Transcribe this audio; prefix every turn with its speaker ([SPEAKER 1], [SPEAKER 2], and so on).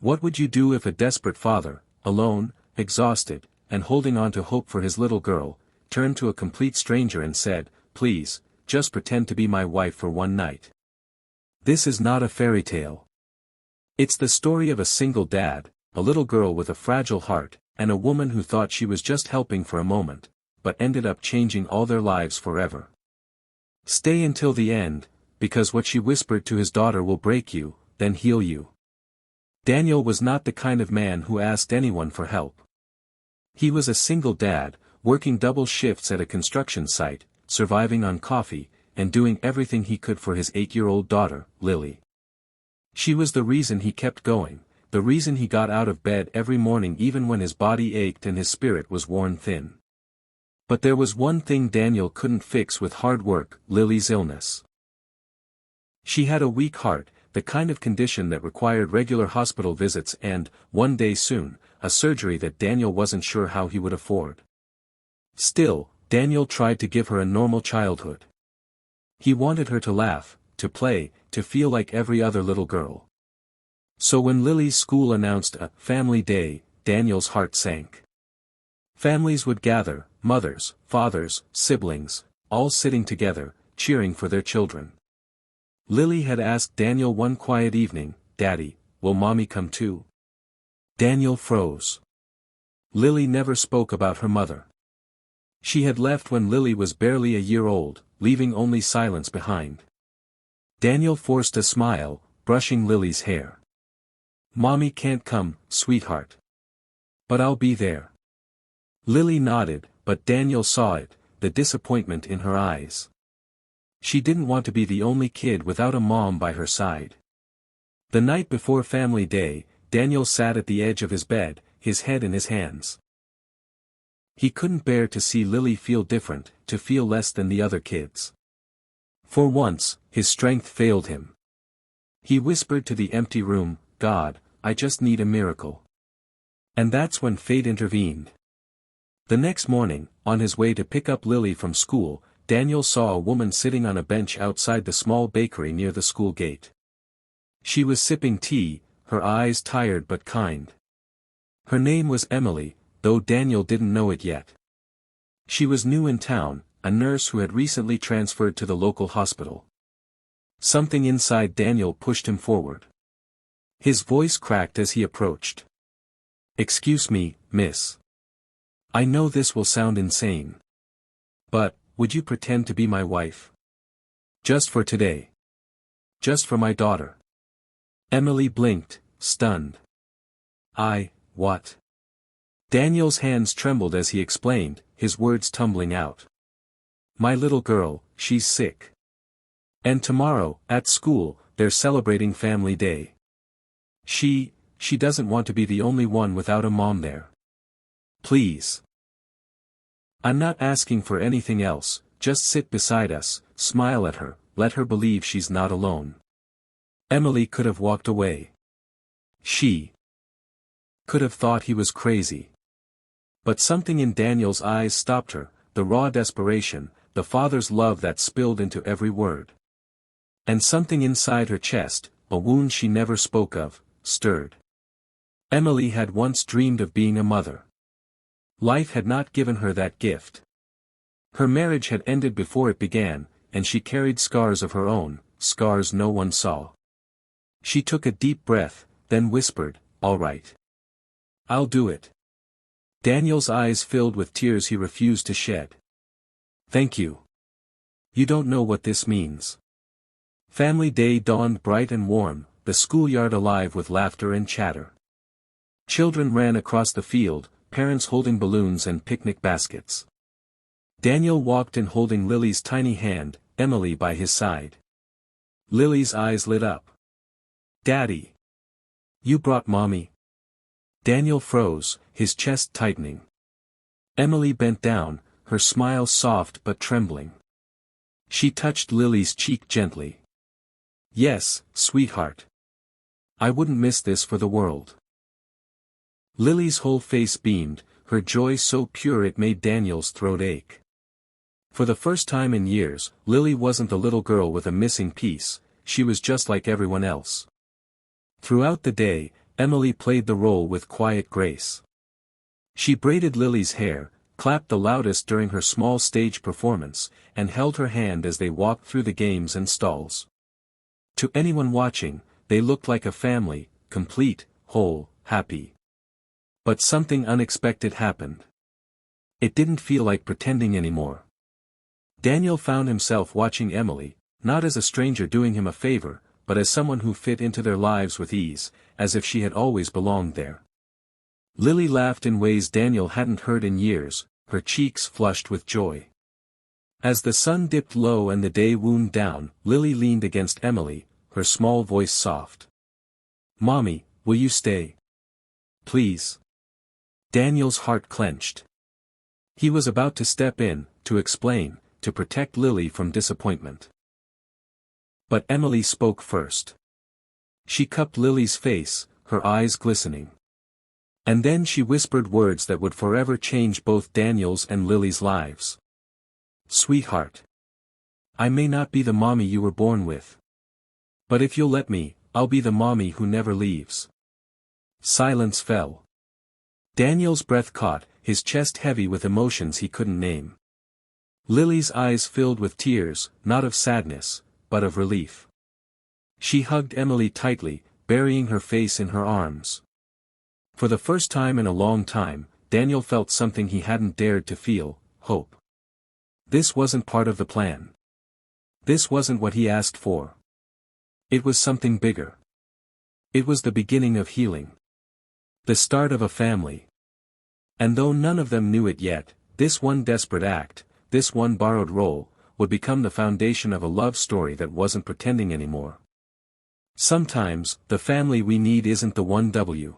[SPEAKER 1] What would you do if a desperate father, alone, exhausted, and holding on to hope for his little girl, turned to a complete stranger and said, "Please, just pretend to be my wife for one night"? This is not a fairy tale. It's the story of a single dad, a little girl with a fragile heart, and a woman who thought she was just helping for a moment, but ended up changing all their lives forever. Stay until the end, because what she whispered to his daughter will break you, then heal you. Daniel was not the kind of man who asked anyone for help. He was a single dad, working double shifts at a construction site, surviving on coffee, and doing everything he could for his 8-year-old daughter, Lily. She was the reason he kept going, the reason he got out of bed every morning even when his body ached and his spirit was worn thin. But there was one thing Daniel couldn't fix with hard work: Lily's illness. She had a weak heart, the kind of condition that required regular hospital visits and, one day soon, a surgery that Daniel wasn't sure how he would afford. Still, Daniel tried to give her a normal childhood. He wanted her to laugh, to play, to feel like every other little girl. So when Lily's school announced a family day, Daniel's heart sank. Families would gather, mothers, fathers, siblings, all sitting together, cheering for their children. Lily had asked Daniel one quiet evening, "Daddy, will Mommy come too?" Daniel froze. Lily never spoke about her mother. She had left when Lily was barely a year old, leaving only silence behind. Daniel forced a smile, brushing Lily's hair. "Mommy can't come, sweetheart. But I'll be there." Lily nodded, but Daniel saw it, the disappointment in her eyes. She didn't want to be the only kid without a mom by her side. The night before family day, Daniel sat at the edge of his bed, his head in his hands. He couldn't bear to see Lily feel different, to feel less than the other kids. For once, his strength failed him. He whispered to the empty room, "God, I just need a miracle." And that's when fate intervened. The next morning, on his way to pick up Lily from school, Daniel saw a woman sitting on a bench outside the small bakery near the school gate. She was sipping tea, her eyes tired but kind. Her name was Emily, though Daniel didn't know it yet. She was new in town, a nurse who had recently transferred to the local hospital. Something inside Daniel pushed him forward. His voice cracked as he approached. "Excuse me, miss. I know this will sound insane. But, would you pretend to be my wife? Just for today. Just for my daughter." Emily blinked, stunned. What? Daniel's hands trembled as he explained, his words tumbling out. "My little girl, she's sick. And tomorrow, at school, they're celebrating Family Day. She doesn't want to be the only one without a mom there. Please. I'm not asking for anything else, just sit beside us, smile at her, let her believe she's not alone." Emily could have walked away. She could have thought he was crazy. But something in Daniel's eyes stopped her, the raw desperation, the father's love that spilled into every word. And something inside her chest, a wound she never spoke of, stirred. Emily had once dreamed of being a mother. Life had not given her that gift. Her marriage had ended before it began, and she carried scars of her own, scars no one saw. She took a deep breath, then whispered, "All right. I'll do it." Daniel's eyes filled with tears he refused to shed. "Thank you. You don't know what this means." Family Day dawned bright and warm, the schoolyard alive with laughter and chatter. Children ran across the field, parents holding balloons and picnic baskets. Daniel walked in holding Lily's tiny hand, Emily by his side. Lily's eyes lit up. "Daddy! You brought Mommy?" Daniel froze, his chest tightening. Emily bent down, her smile soft but trembling. She touched Lily's cheek gently. "Yes, sweetheart. I wouldn't miss this for the world." Lily's whole face beamed, her joy so pure it made Daniel's throat ache. For the first time in years, Lily wasn't the little girl with a missing piece, she was just like everyone else. Throughout the day, Emily played the role with quiet grace. She braided Lily's hair, clapped the loudest during her small stage performance, and held her hand as they walked through the games and stalls. To anyone watching, they looked like a family, complete, whole, happy. But something unexpected happened. It didn't feel like pretending anymore. Daniel found himself watching Emily, not as a stranger doing him a favor, but as someone who fit into their lives with ease, as if she had always belonged there. Lily laughed in ways Daniel hadn't heard in years, her cheeks flushed with joy. As the sun dipped low and the day wound down, Lily leaned against Emily, her small voice soft. "Mommy, will you stay? Please." Daniel's heart clenched. He was about to step in, to explain, to protect Lily from disappointment. But Emily spoke first. She cupped Lily's face, her eyes glistening. And then she whispered words that would forever change both Daniel's and Lily's lives. "Sweetheart. I may not be the mommy you were born with. But if you'll let me, I'll be the mommy who never leaves." Silence fell. Daniel's breath caught, his chest heavy with emotions he couldn't name. Lily's eyes filled with tears, not of sadness, but of relief. She hugged Emily tightly, burying her face in her arms. For the first time in a long time, Daniel felt something he hadn't dared to feel, hope. This wasn't part of the plan. This wasn't what he asked for. It was something bigger. It was the beginning of healing. The start of a family. And though none of them knew it yet, this one desperate act, this one borrowed role, would become the foundation of a love story that wasn't pretending anymore. Sometimes, the family we need isn't the 1W.